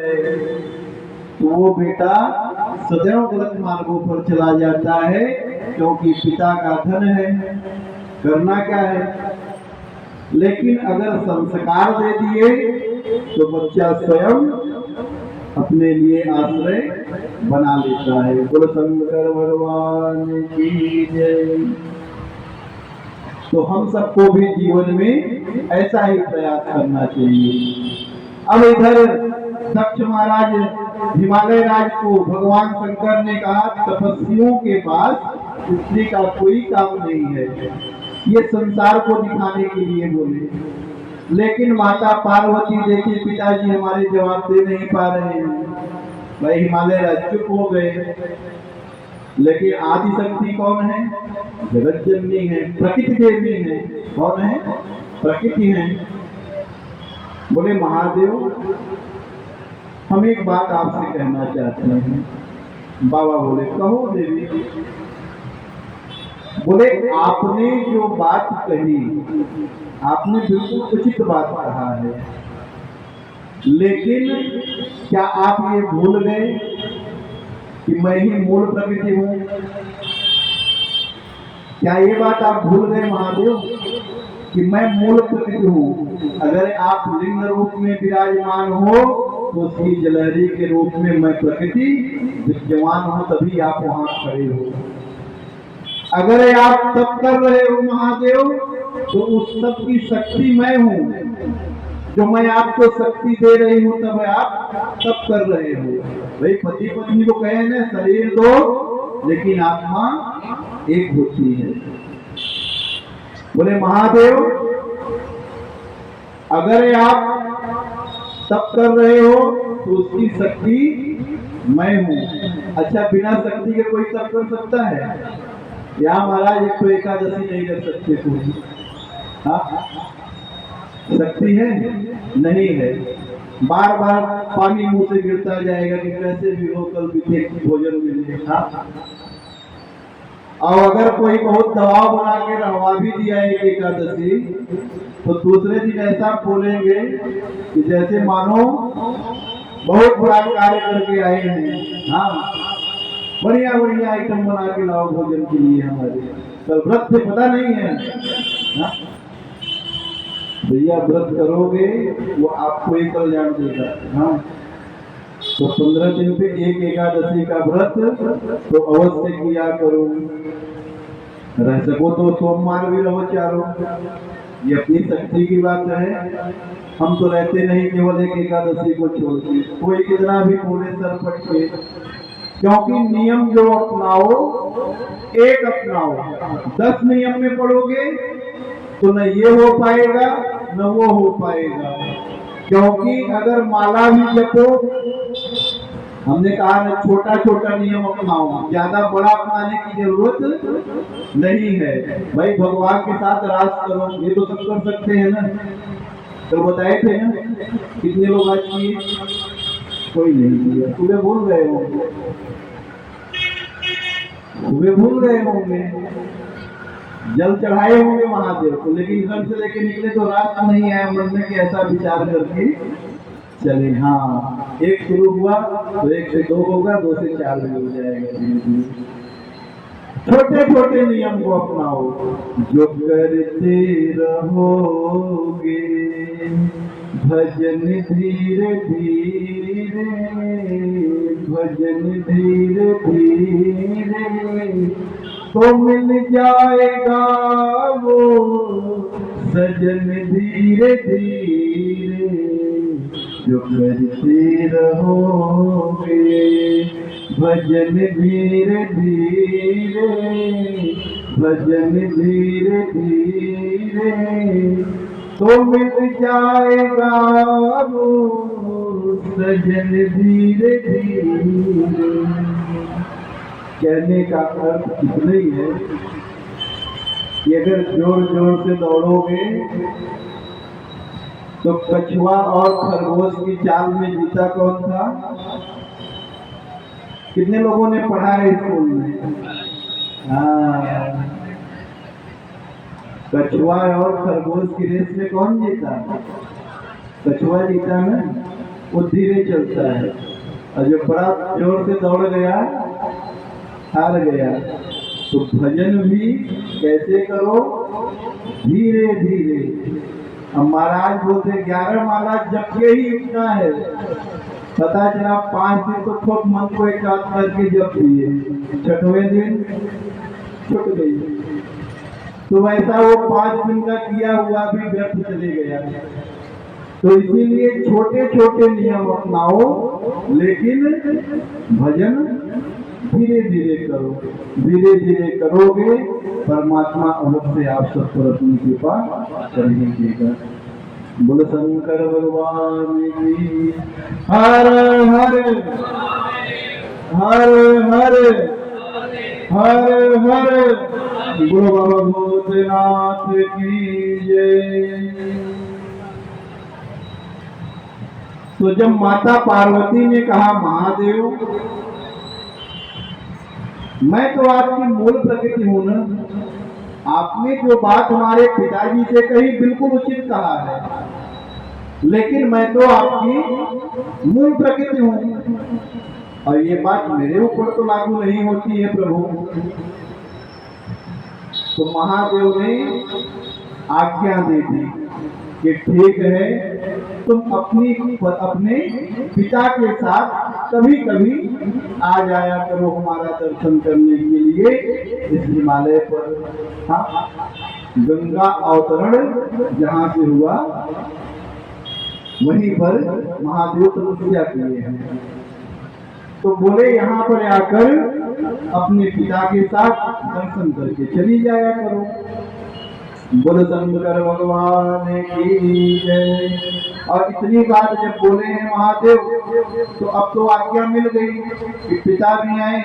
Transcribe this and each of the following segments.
तो वो बेटा सदैव गलत मार्गों पर चला जाता है, क्योंकि पिता का धन है। करना क्या है? लेकिन अगर संस्कार दे दिए तो बच्चा स्वयं अपने लिए आश्रय बना लेता है। बोलो शंकर भगवान की जय। तो हम सबको भी जीवन में ऐसा ही प्रयास करना चाहिए। अब इधर दक्ष महाराज हिमालय राज को भगवान शंकर ने कहा, तपस्वियों के पास स्त्री का कोई काम नहीं है, ये संसार को दिखाने के लिए बोले। लेकिन माता पार्वती देखी पिताजी हमारे जवाब दे नहीं पा रहे हैं, भाई हिमालय राज चुप हो गए। लेकिन आदि शक्ति कौन है? जगत जननी है, प्रकृति देवी है। कौन है? प्रकृति है। बोले महादेव, हम एक बात आपसे कहना चाहते हैं। बाबा बोले कहो देवी। बोले आपने जो बात कही, आपने बिल्कुल उचित बात कहा है, लेकिन क्या आप ये भूल गए कि मैं ही मूल प्रकृति हूं? क्या ये बात आप भूल गए महादेव कि मैं मूल प्रकृति हूं? अगर आप लिंग रूप में विराजमान हो तो उसकी जलहरी के रूप में मैं प्रकृति विद्यमान हूं, तभी आप वहां खड़े हो। अगर आप तप कर रहे हो महादेव, तो उस तप की शक्ति मैं हूं, जो मैं आपको शक्ति दे रही हूं, तब आप तप कर रहे हो। भाई पति पत्नी को कहे ना, शरीर दो लेकिन आत्मा एक होती है। बोले महादेव, अगर आप तप कर रहे हो तो उसकी शक्ति मैं हूं। अच्छा, बिना शक्ति के कोई तप कर सकता है? या महाराज एक तो एकादशी नहीं कर सकते कोई? हाँ, शक्ति है? नहीं है। बार बार पानी मुंह से गिरता जाएगा कि कैसे भी हो कल पीछे भोजन मिलेगा। और अगर कोई बहुत दबाव बना के रहवा भी दिया है एकादशी, तो दूसरे दिन ऐसा बोलेंगे कि जैसे मानो बहुत बड़ा कार्य करके आए हैं। हाँ, बढ़िया बढ़िया आइटम बना के लाओ भोजन के लिए हमारे। कल व्रत से पता नहीं है। भैया व्रत करोगे वो आपको ही कल्याण देगा। हाँ, तो 15 दिन पे एक एकादशी का व्रत तो अवश्य किया करो। रह सको तो सोमवार भी रहो चारों। ये अपनी शक्ति की बात है। हम तो रहते नहीं केवल एक एकादशी को छोड़ के, कोई कितना भी बोले सर फट के। क्योंकि नियम जो अपनाओ, एक अपनाओ। 10 नियम में पढ़ोगे तो न ये हो पाएगा न वो हो पाएगा। क्योंकि अगर माला भी जपो, हमने कहा ना छोटा छोटा नियम अपनाओ, ज्यादा बड़ा अपनाने की जरूरत नहीं है। भाई भगवान के साथ राज करो, ये तो सब कर सकते हैं ना। तो बताए थे ना कितने लोग आज किए? कोई नहीं किया। सुबह भूल गए होंगे, सुबह भूल गए होंगे, जल चढ़ाए होंगे महादेव को, लेकिन घर से लेके निकले तो रात नहीं आया मन में कि ऐसा विचार करके चले। हाँ, एक शुरू हुआ तो 1 से 2 होगा, 2 से 4 भी हो जाएगा। छोटे छोटे नियम को अपनाओ, जो करते रहोगे भजन धीरे धीरे, भजन धीरे धीरे, तो मिल जाएगा वो सजन धीरे धीरे। जो करते रहोगे भजन धीरे धीरे, भजन धीरे धीरे, तो मिल जाएगा वो सजन धीरे धीरे। कहने का अर्थ इतना ही है कि अगर जोर जोर से दौड़ोगे तो कछुआ और खरगोश की चाल में जीता कौन था? कितने लोगों ने पढ़ा है स्कूल में? हाँ, कछुआ और खरगोश की रेस में कौन जीता? कछुआ जीता ना। वो धीरे चलता है, और जो बड़ा जोर से दौड़ गया हार गया। तो भजन भी कैसे करो? धीरे धीरे। अब महाराज बोलते 11 माला जप के ही इतना है, पता चला 5 दिन तो खूब मन को एकाग्र करके जप दिए, 6वें दिन छूट गई। तो वैसा वो 5 दिन का किया हुआ भी व्यर्थ चले गया। तो इसीलिए छोटे छोटे नियम अपनाओ, लेकिन भजन धीरे धीरे करो। धीरे धीरे करोगे, परमात्मा अवश्य आप सब पर अपनी कृपा करेगा। बोल शंकर भगवान की। हर हर हर हर हर हर। बोलो बाबा भूतनाथ की जय। तो जब माता पार्वती ने कहा महादेव, मैं तो आपकी मूल प्रकृति हूं ना, आपने जो बात हमारे पिताजी से कही बिल्कुल उचित कहा है, लेकिन मैं तो आपकी मूल प्रकृति हूं, और ये बात मेरे ऊपर तो लागू नहीं होती है प्रभु। तो महादेव ने आज्ञा दे दी कि ठीक है, तुम अपने पिता के साथ कभी कभी आ जाया करो हमारा दर्शन करने के लिए इस हिमालय पर। हाँ, गंगा अवतरण जहाँ से हुआ वहीं पर महादेव तपस्या किए हैं। तो बोले यहाँ पर आकर अपने पिता के साथ दर्शन करके चली जाया करो। बोल शंकर भगवान की जय। और इतनी बात जब बोले हैं महादेव, तो अब तो आज्ञा मिल गई कि पिता भी आए।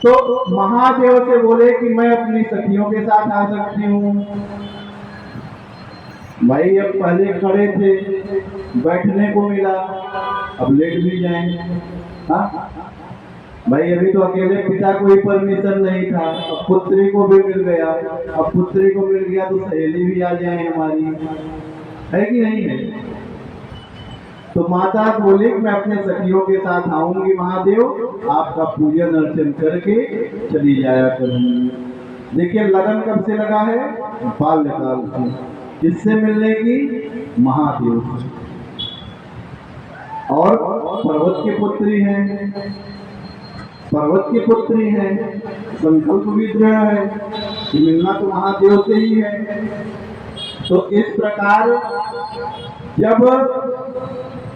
तो महादेव से बोले कि मैं अपनी सखियों के साथ आ सकती हूँ। भाई अब पहले खड़े थे, बैठने को मिला, अब लेट भी जाएंगे। हाँ भाई, अभी तो अकेले पिता को ही परमिशन नहीं था, अब पुत्री को भी मिल गया। अब पुत्री को मिल गया तो सहेली भी आ जाए हमारी, है कि नहीं है? तो माता बोली मैं अपने सखियों के साथ आऊंगी महादेव, आपका पूजन अर्चन करके चली जाया करूंगी। देखिए लगन कब से लगा है? बाल्यकाल से। किससे मिलने की? महादेव से। और पर्वत की पुत्री है, पर्वत की पुत्री है, संकल्प भी दृढ़ है कि मिलना तो महादेव से ही है। तो इस प्रकार जब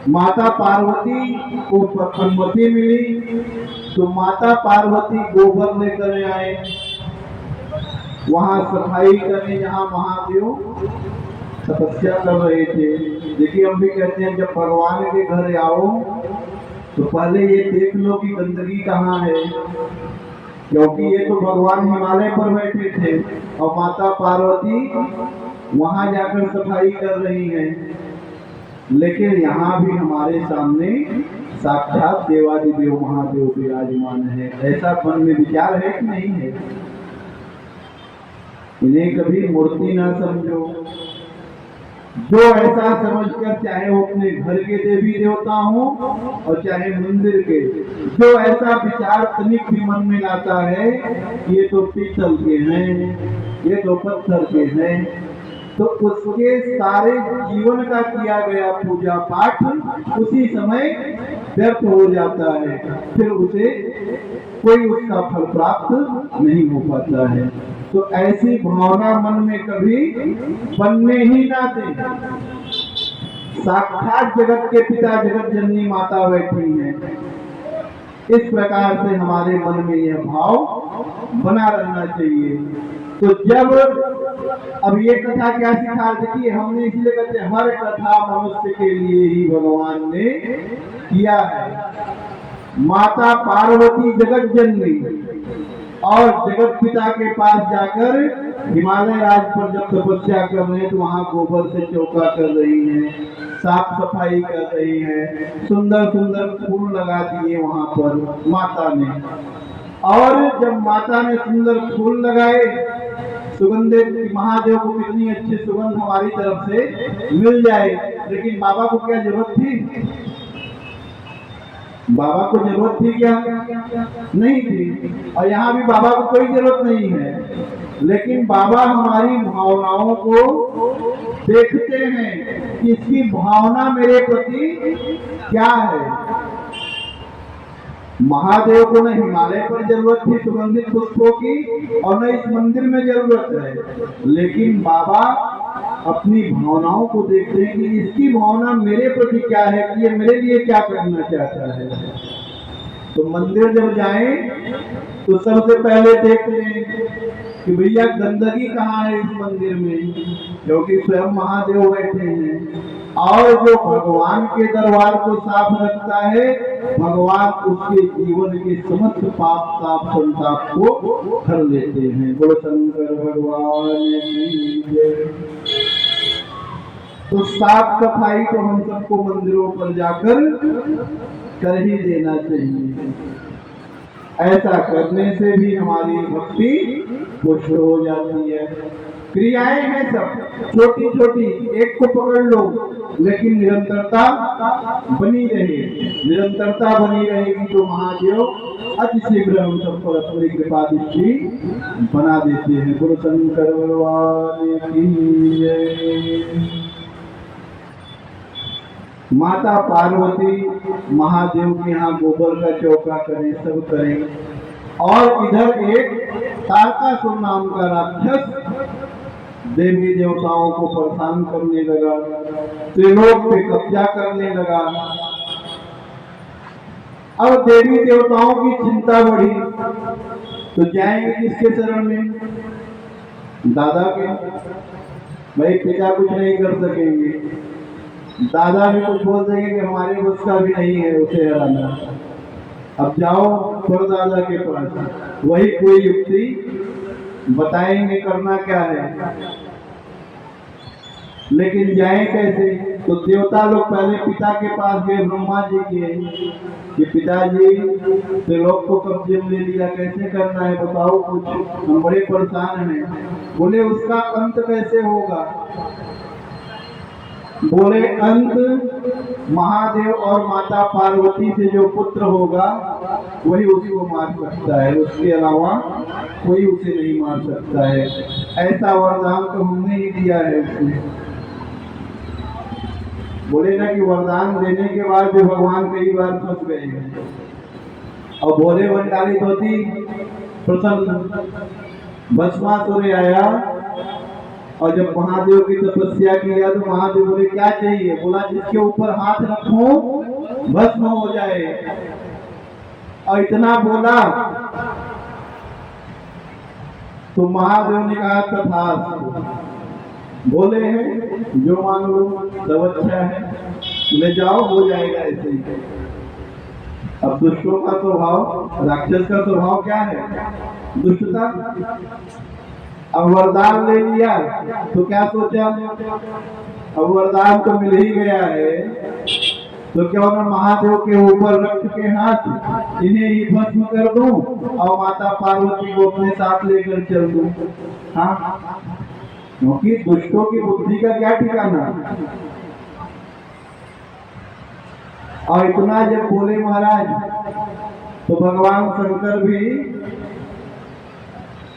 माता पार्वती को अनुमति मिली, तो माता पार्वती गोबर लेकर आए, वहां सफाई करने जहां महादेव तपस्या कर रहे थे। देखिए हम भी कहते हैं जब भगवान के घर आओ तो पहले ये देख लो कि गंदगी कहाँ है, क्योंकि ये तो भगवान हिमालय पर बैठे थे और माता पार्वती वहां जाकर सफाई कर रही हैं। लेकिन यहाँ भी हमारे सामने साक्षात देवादिदेव महादेव विराजमान है। ऐसा मन में विचार है कि नहीं है? इन्हें कभी मूर्ति ना समझो। जो ऐसा समझकर, चाहे वो अपने घर के देवी देवता हो और चाहे मंदिर के, जो ऐसा विचार तनिक भी मन में लाता है ये तो पीतल के हैं, ये तो पत्थर के हैं, तो उसके सारे जीवन का किया गया पूजा पाठ उसी समय व्यर्थ हो जाता है, फिर उसे कोई उसका फल प्राप्त नहीं हो पाता है। तो ऐसी भावना मन में कभी बनने ही ना दे। साक्षात जगत के पिता जगत जननी माता बैठी हैं, इस प्रकार से हमारे मन में यह भाव बना रहना चाहिए। तो जब अब ये कथा क्या सिखा, देखिए हमने इसलिए कहते हैं हर कथा मनुष्य के लिए ही भगवान ने किया है। माता पार्वती जगत जननी और जगत पिता के पास जाकर हिमालय राज पर जब तपस्या कर रहे हैं तो वहां गोबर से चौका कर रही हैं, साफ सफाई कर रही हैं, सुंदर सुंदर फूल लगा दिए वहां पर माता ने। और जब माता ने सुंदर फूल लगाए, सुगंधित, महादेव को कितनी अच्छी सुगंध हमारी तरफ से मिल जाए, लेकिन बाबा को क्या जरूरत थी? बाबा को जरूरत थी क्या? नहीं थी। और यहाँ भी बाबा को कोई जरूरत नहीं है, लेकिन बाबा हमारी भावनाओं को देखते हैं कि इसकी भावना मेरे प्रति क्या है। महादेव को न हिमालय पर जरूरत थी सुगंधित पुष्पों की और न इस मंदिर में जरूरत है, लेकिन बाबा अपनी भावनाओं को देखते हैं कि इसकी भावना मेरे प्रति क्या है, कि ये मेरे लिए क्या करना चाहता है। तो मंदिर जब जाएं तो सबसे पहले देख लें कि भैया गंदगी कहाँ है इस मंदिर में, क्योंकि स्वयं महादेव बैठे हैं। और जो भगवान के दरबार को साफ रखता है, भगवान उसके जीवन के समस्त पाप ताप संताप को हर लेते हैं। बोलो शंकर भगवान की जय। तो साफ सफाई तो हम सबको मंदिरों पर जाकर कर ही देना चाहिए। ऐसा करने से भी हमारी भक्ति पुष्ट हो जाती है। क्रियाएं हैं सब छोटी छोटी, एक को पकड़ लो, लेकिन निरंतरता बनी रहे। निरंतरता बनी रहेगी तो महादेव अति शीघ्र हम सब पर अपनी कृपा दृष्टि बना देते हैं। गुरु शंकर भगवान की जय। माता पार्वती महादेव के यहाँ गोबर का चौका करें, सब करें। और इधर एक तारकासुर नाम का राक्षस देवी देवताओं को परेशान करने लगा, त्रिलोक पे कब्जा करने लगा। अब देवी देवताओं की चिंता बढ़ी, तो जाएंगे किसके शरण में? दादा के। भाई पिता कुछ नहीं कर सकेंगे, दादा भी कुछ बोल देंगे कि हमारे बस का भी नहीं है उसे हराना। अब जाओ परदादा के पास, वही कोई युक्ति बताएंगे करना क्या है। लेकिन जाए कैसे? तो देवता लोग पहले पिता के पास गए, ब्रह्मा जी के, कि पिताजी त्रिलोक को कब्जे में ले लिया, कैसे करना है बताओ कुछ, हम बड़े परेशान हैं। बोले उसका अंत कैसे होगा? बोले अंत महादेव और माता पार्वती से जो पुत्र होगा वही उसको मार सकता है, उसके अलावा कोई उसे नहीं मार सकता है। ऐसा वरदान तो हमने ही दिया है उसने। बोले ना कि वरदान देने के बाद जो भगवान कई बार फंस गए हैं। और भोले भंडारी धोती प्रसन्न, भस्मासुर आया और जब महादेव की तपस्या किया तो महादेव बोले क्या चाहिए? बोला जिसके ऊपर हाथ रखो भस्म हो जाए। और इतना बोला तो महादेव ने कहा तथास्तु। बोले हैं जो मान लो सब अच्छा है, ले जाओ हो जाएगा ऐसे ही। अब दुष्टों का स्वभाव, राक्षस का स्वभाव क्या है? दुष्टता। अब वरदान ले लिया तो क्या सोचा? अब वरदान तो मिल ही गया है, तो क्यों ना महादेव के ऊपर रख के हाथ इन्हें ही भस्म कर दूं और माता पार्वती को अपने साथ लेकर चल दूं। हाँ, क्योंकि दुष्टों की बुद्धि का क्या ठिकाना। और इतना जब बोले महाराज तो भगवान शंकर भी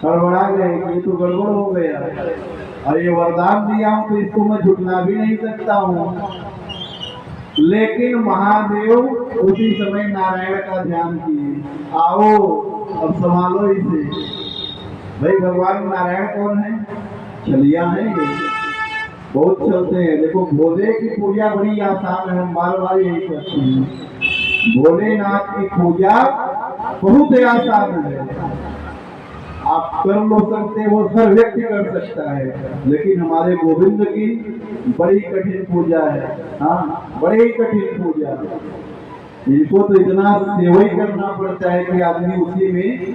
गड़बड़ा गए कि ये तो गड़बड़ हो गया, और ये वरदान दिया हूं तो इसको मैं झुकना भी नहीं सकता हूं। लेकिन महादेव उसी समय नारायण का ध्यान किए, आओ अब संभालो इसे। भाई भगवान नारायण कौन है? चलिया है ये, बहुत चलते हैं। देखो भोले की पूजा बड़ी आसान है, हम बार बार यही कहते हैं। भोलेनाथ की पूजा बहुत आसान है, आप कर लो सकते हो, हर व्यक्ति कर सकता है। लेकिन हमारे गोविंद की बड़ी कठिन पूजा है। हाँ, बड़ी कठिन पूजा। इनको तो इतना सेवा ही करना पड़ता है कि आदमी उसी में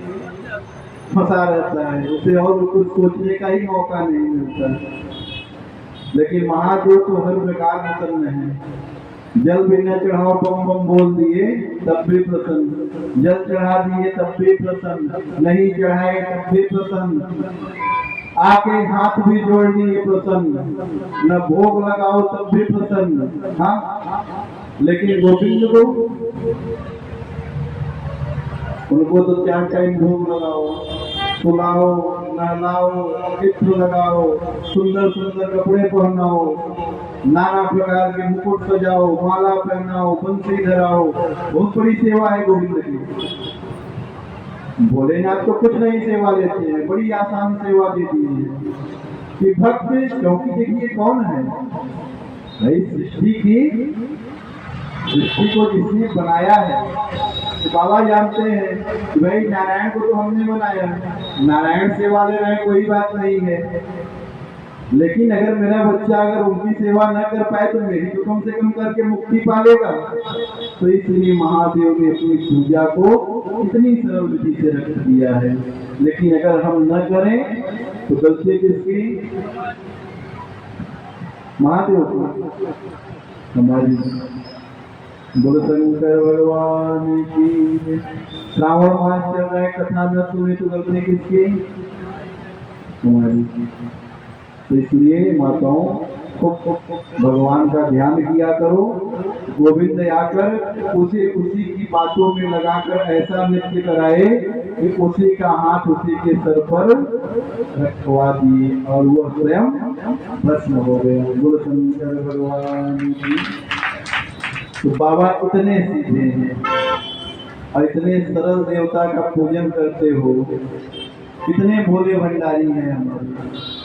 फंसा रहता है, उसे और कुछ सोचने का ही मौका नहीं मिलता। लेकिन महादेव तो हर प्रकार प्रसन्न है। जल भी न चढ़ाओ बम बम बोल दिए तब भी प्रसन्न, जल चढ़ा दिए तब भी प्रसन्न, नहीं चढ़ाए तब भी प्रसन्न। आके हाथ भी जोड़ लिए प्रसन्न, न भोग लगाओ तब भी प्रसन्न। हाँ, लेकिन गोविंद को, उनको तो 4 टाइम भोग लगाओ, सुलाओ, नहलाओ, इत्र लगाओ, सुंदर सुंदर कपड़े पहनाओ, नाना प्रकार के मुकुट सजाओ, माला पहनाओ, बंसी धराओ, बहुत बड़ी सेवा है गोविंद की। भोलेनाथ तो कुछ नहीं सेवा लेते हैं, बड़ी आसान सेवा देती है कि भक्त, क्योंकि देखिए कौन है भाई, सृष्टि को जिसने बनाया है, तो बाबा जानते हैं कि भाई नारायण को तो हमने बनाया, नारायण सेवा ले रहे कोई बात नहीं है, लेकिन अगर मेरा बच्चा अगर उनकी सेवा न कर पाए तो मेरी तो कम से कम करके मुक्ति पालेगा। तो इसलिए महादेव ने अपनी पूजा को इतनी सरल विधि से रख दिया है। लेकिन अगर हम न करें तो गलती किसकी? महादेव की, हमारी। बोलो शंकर भगवान की। श्रावण मास चल रहा है, कथा न सुने तो गलती किसकी? हमारी। तो इसलिए माताओं खूब भगवान का ध्यान किया करो। गोविंद आकर उसी की बातों में लगाकर ऐसा नृत्य कराए कि उसी का हाथ उसी के सर पर रखवा दिए और वह स्वयं भस्म हो गया। बोलो शंकर भगवान की। तो बाबा इतने सीधे हैं और इतने सरल देवता का पूजन करते हो, कितने भोले भंडारी हैं हमारे।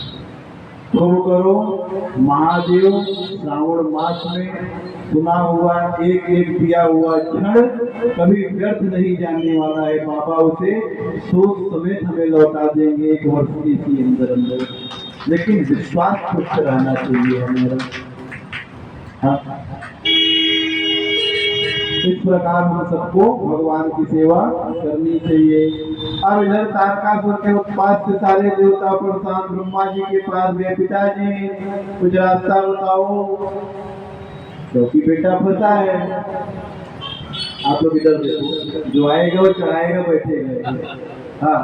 तो करो, महादेव श्रावण मास में सुना हुआ एक एक दिया हुआ क्षण कभी व्यर्थ नहीं जाने वाला है। बाबा उसे सोच समेत हमें लौटा देंगे 1 वर्ष के अंदर अंदर, लेकिन विश्वास खुद रहना चाहिए हमारा। हाँ, इस प्रकार हम सबको भगवान की सेवा करनी चाहिए। अब इधर तारकासुर के उत्पात से सारे देवता परेशान, ब्रह्मा जी के पास गए, पिताजी कुछ रास्ता बताओ, क्योंकि बेटा फंसा है। आप लोग इधर देखो, जो आएगा वो चढ़ाएगा, बैठेगा। हाँ,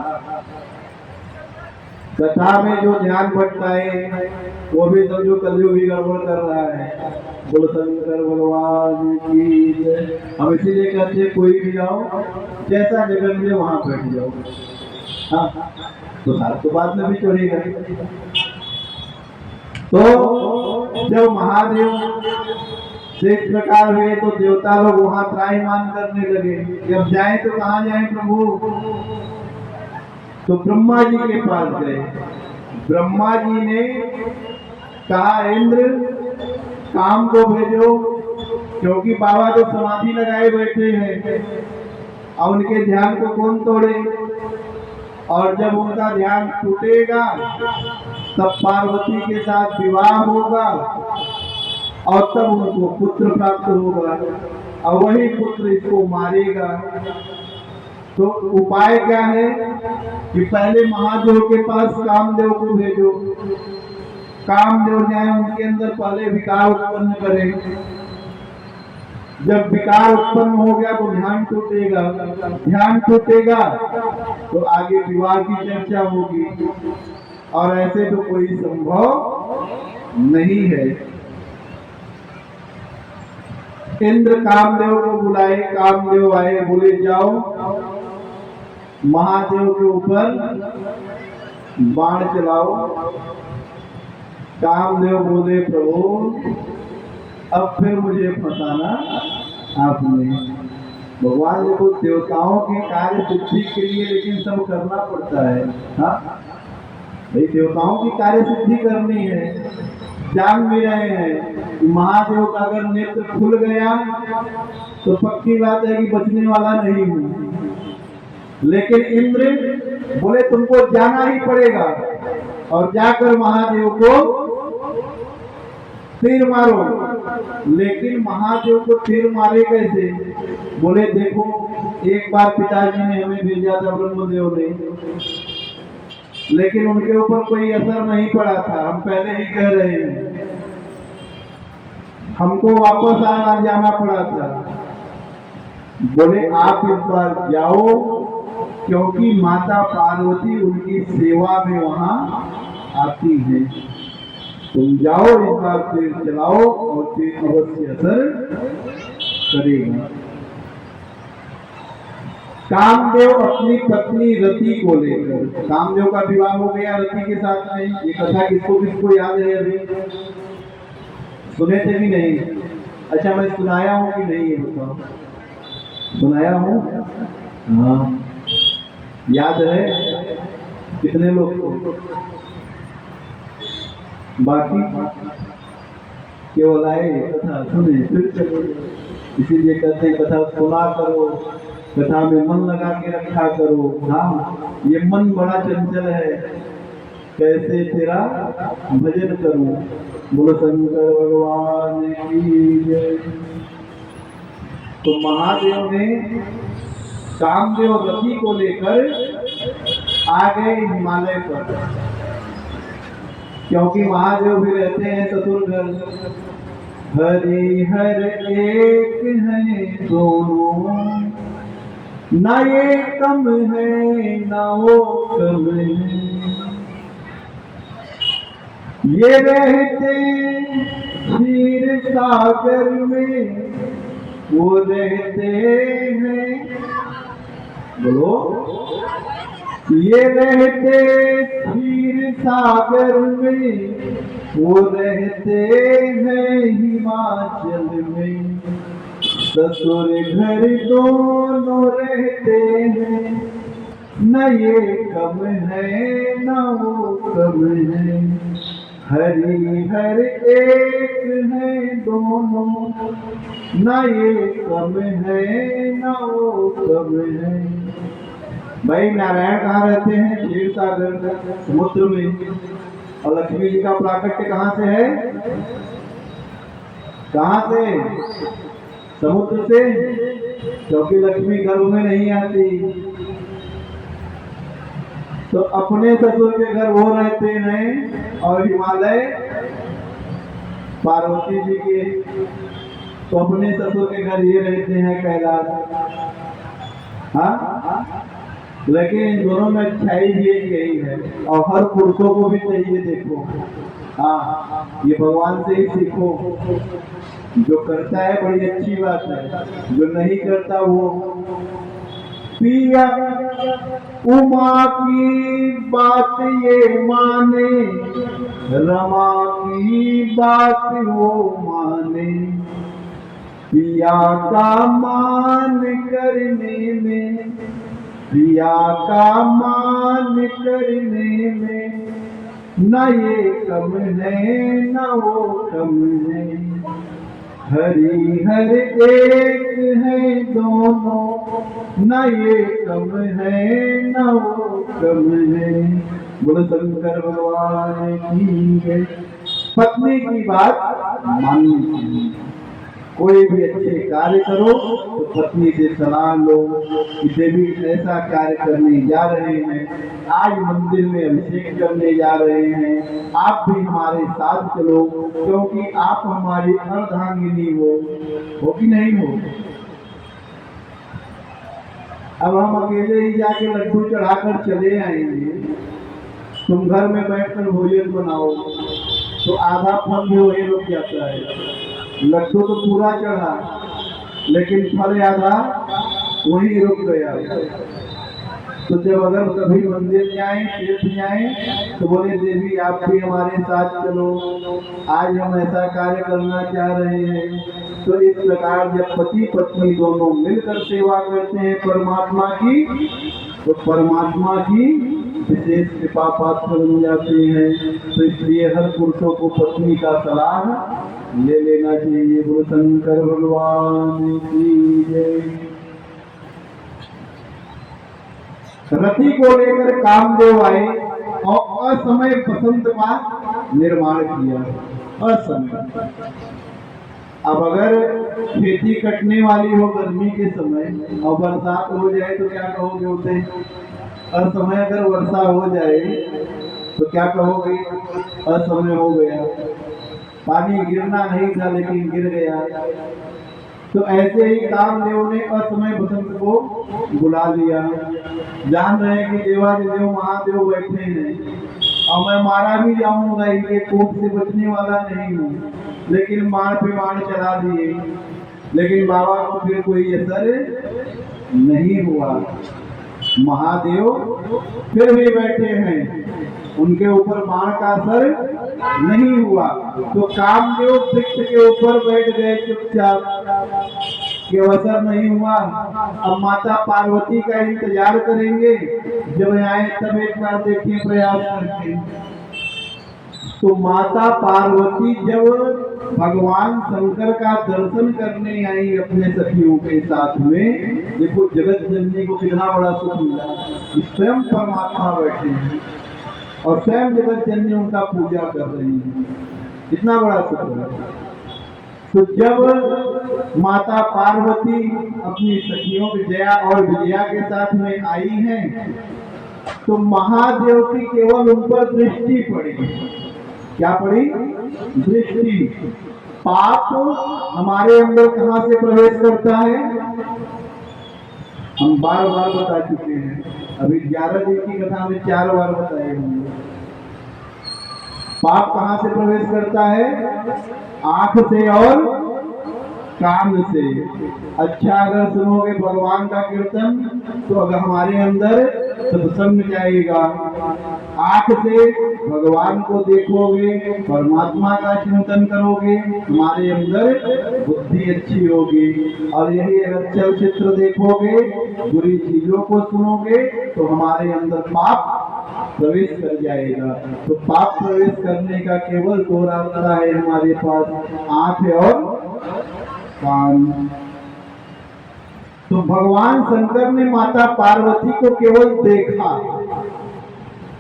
कथा में जो ध्यान भटकाए वो भी समझो कलयुगी गड़बड़ कर रहा है। बोलो शंकर भगवान की। हम इसीलिए कहते हैं कोई भी आओ, जैसा जगह मिले वहां बैठ जाओ। हाँ, तो साथ तो बाद में भी चढ़ेगा। तो जब महादेव से इस प्रकार हुए तो देवता लोग वहां त्राहीमाम करने लगे, जब जाए तो कहाँ जाए प्रभु? तो ब्रह्मा जी के पास गए। ब्रह्मा जी ने कहा, इंद्र काम को भेजो, क्योंकि बाबा तो समाधि लगाए बैठे हैं और उनके ध्यान को कौन तोड़े। और जब उनका ध्यान टूटेगा तब पार्वती के साथ विवाह होगा और तब उनको पुत्र प्राप्त होगा और वही पुत्र इसको मारेगा। तो उपाय क्या है कि पहले महादेव के पास कामदेव को भेजो, कामदेव जाए उनके अंदर पहले विकार उत्पन्न करें। जब विकार उत्पन्न हो गया तो ध्यान टूटेगा, ध्यान टूटेगा तो आगे विवाह की चर्चा होगी और ऐसे तो कोई संभव नहीं है। इंद्र कामदेव को बुलाए, कामदेव आए, बोले जाओ महादेव के ऊपर बाण चलाओ। कामदेव बोले प्रभु अब फिर मुझे फंसाना आपने। भगवान देखो देवताओं के कार्य सिद्धि के लिए लेकिन सब करना पड़ता है। हाँ भाई, देवताओं की कार्य सिद्धि करनी है। जान भी रहे हैं कि महादेव का अगर नेत्र खुल गया तो पक्की बात है कि बचने वाला नहीं हूं। लेकिन इंद्र बोले तुमको जाना ही पड़ेगा और जाकर महादेव को तीर मारो। लेकिन महादेव को तीर मारे कैसे? बोले देखो एक बार पिताजी ने हमें भेजा था ब्रह्मदेव ने, लेकिन उनके ऊपर कोई असर नहीं पड़ा था। हम पहले ही कह रहे हैं, हमको वापस जाना पड़ा था। बोले आप इस बार जाओ, क्योंकि माता पार्वती उनकी सेवा में वहां आती हैं। तुम जाओ एक बार फिर चलाओ और फिर अवश्य असर करेगा। कामदेव अपनी पत्नी रति को लेकर, कामदेव का विवाह हो गया रति के साथ में। ये कथा किसको किसको याद है? अभी सुने थे कि नहीं? अच्छा, मैं सुनाया हूँ कि नहीं ये बताओ? सुनाया हूँ? हाँ, याद है? कितने लोग को? बाकी केवल आए कथा सुने फिर चलो। इसीलिए कहते हैं कथा सुना करो, कथा में मन लगा के रखा करो। हाँ, ये मन बड़ा चंचल है, कैसे तेरा भजन करूं। बोलो शंकर भगवान की जय। तो महादेव ने कामदेव रति को लेकर आ गए हिमालय पर, क्योंकि महादेव भी रहते हैं चतुर्घर। हरिहर एक है दोनों, ना ये कम है ना वो कम है। ये रहते क्षीर सागर में, वो रहते हैं, बोलो, ये रहते क्षीर सागर में, वो रहते हैं हिमाचल में। ससुर घर दोनों रहते हैं, न ये कम है न वो कम है। हरिहर एक है दोनों, न ये कम है न वो कम है। भाई नारायण कहाँ रहते हैं? क्षीर सागर समुद्र में। और लक्ष्मी जी का प्राकट्य कहाँ से है? कहाँ से? समुद्र से, क्योंकि लक्ष्मी घर में नहीं आती। तो अपने ससुर के घर वो रहते हैं और हिमालय पार्वती जी के, तो अपने ससुर के घर ये रहते हैं कैलाश। हाँ, लेकिन इन दोनों में अच्छाई भी यही है, और हर पुरुषों को भी चाहिए। देखो, हाँ, ये भगवान से ही सीखो। जो करता है बड़ी अच्छी बात है, जो नहीं करता वो पिया उमा की बात ये माने, रमा की बात वो माने। पिया का मान करने में, पिया का मान करने में, न ये कम है न वो कम है। हरिहर एक है दोनों, न ये कम है न वो कम है। बोलो शंकर भगवान की जय। पत्नी की बात माननी चाहिए। कोई भी अच्छे कार्य करो तो पत्नी से सलाह लो कि देवी ऐसा कार्य करने जा रहे हैं, आज मंदिर में अभिषेक करने जा रहे हैं, आप भी हमारे साथ चलो, क्योंकि आप हमारी अर्धांगिनी हो कि नहीं हो? अब हम अकेले ही जाके लड्डू चढ़ाकर चले आएंगे, तुम घर में बैठकर भोजन बनाओ तो आधा फल भी वही रुक जाता है। लड्डू तो पूरा चढ़ा, लेकिन फल आधा वही रुक गया। तो जब अगर कभी मंदिर जाए, तीर्थ जाए, तो बोले देवी आप भी हमारे साथ चलो, आज हम ऐसा कार्य करना चाह रहे हैं। तो इस प्रकार जब पति पत्नी दोनों मिलकर सेवा करते हैं परमात्मा की, तो परमात्मा की विशेष कृपा पात्र बन जाते हैं। तो इसलिए हर पुरुषों को पत्नी का सलाह ले लेना चाहिए। बोलो शंकर भगवान की जय। रति को लेकर कामदेव आए और असमय बसंत का निर्माण किया। असमय, अब अगर खेती कटने वाली हो गर्मी के समय और बरसात हो जाए तो क्या कहोगे उसे? असमय अगर वर्षा हो जाए तो क्या कहोगे? असमय हो गया, पानी गिरना नहीं था लेकिन गिर गया। तो ऐसे ही कामदेव ने असमय बसंत को बुला लिया। जान रहे हैं कि देवादिदेव महादेव बैठे हैं, और मैं मारा भी जाऊंगा, इनके कोप से बचने वाला नहीं हूँ, लेकिन मार पे मार चला दिए, लेकिन बाबा को फिर कोई असर नहीं हुआ। महादेव फिर भी बैठे हैं, उनके ऊपर बाण का असर नहीं हुआ। तो कामदेव वृक्ष के ऊपर बैठ गए चुपचाप, कि असर नहीं हुआ। अब माता पार्वती का इंतजार करेंगे, जब आए तब एक बार देखें प्रयास करके। तो माता पार्वती जब भगवान शंकर का दर्शन करने आई अपने सखियों के साथ में, देखो जगत जननी को कितना बड़ा सुख मिला, स्वयं परमात्मा बैठे हैं और स्वयं जगत जननी उनका पूजा कर रही है, कितना बड़ा सुख है। तो जब माता पार्वती अपनी सखियों विजया और विजया के साथ में आई हैं, तो महादेव की केवल उन पर दृष्टि पड़ी। क्या पड़ी? दृष्टि। पाप हमारे अंदर कहां से प्रवेश करता है? हम बार बार बता चुके हैं, अभी 11 दिन की कथा में 4 बार बताए होंगे। पाप कहां से प्रवेश करता है? आंख से और कान से। अच्छा अगर सुनोगे भगवान का कीर्तन, तो अगर हमारे अंदर सत्संग जाएगा। आंख से भगवान को देखोगे, परमात्मा का चिंतन करोगे, हमारे अंदर बुद्धि अच्छी होगी। और यही अगर चलचित्र देखोगे, बुरी चीजों को सुनोगे, तो हमारे अंदर पाप प्रवेश कर जाएगा। तो पाप प्रवेश करने का केवल 2 रास्ता है हमारे पास, आंख और कान। तो भगवान शंकर ने माता पार्वती को केवल देखा,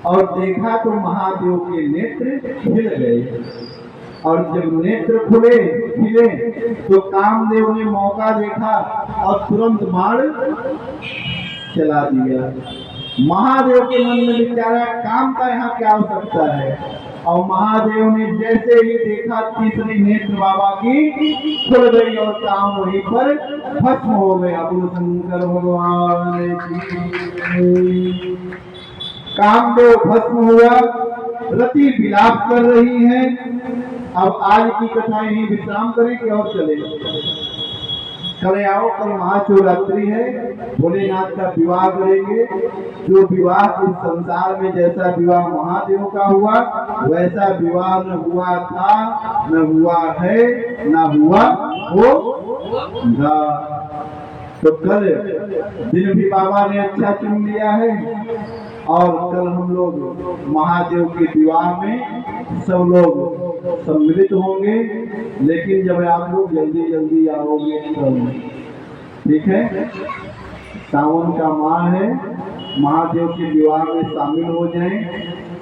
और देखा तो महादेव के नेत्र खिल गए, और जब नेत्र खिले तो कामदेव ने मौका देखा और तुरंत बाण चला दिया। महादेव के मन में विचारा काम का यहाँ क्या हो सकता है, और महादेव ने जैसे ही देखा, तीसरी नेत्र बाबा की खुल गई और काम वहीं पर भस्म हो गया। बोलो शंकर भगवान की। कामदेव भस्म हुआ, रति विलाप कर रही है। अब आज की कथा यही विश्राम करें कि और चले? कल आओ, कल महाशिवरात्रि है, भोलेनाथ का विवाह करेंगे। जो विवाह इस संसार में जैसा विवाह महादेव का हुआ, वैसा विवाह न हुआ था, न हुआ है, न हुआ होगा। तो कल दिन भी बाबा ने अच्छा चुन लिया है, और कल हम लोग महादेव के विवाह में सब लोग सम्मिलित होंगे। लेकिन जब आप लोग जल्दी जल्दी आओगे तब, ठीक है? सावन का माह है, महादेव के विवाह में शामिल हो जाएं।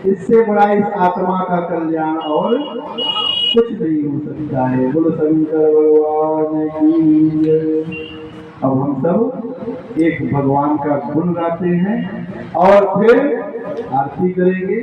इससे बड़ा इस आत्मा का कल्याण और कुछ नहीं हो सकता है। बोलो शंकर भगवान की। अब हम सब एक भगवान का गुण गाते हैं और फिर आरती करेंगे।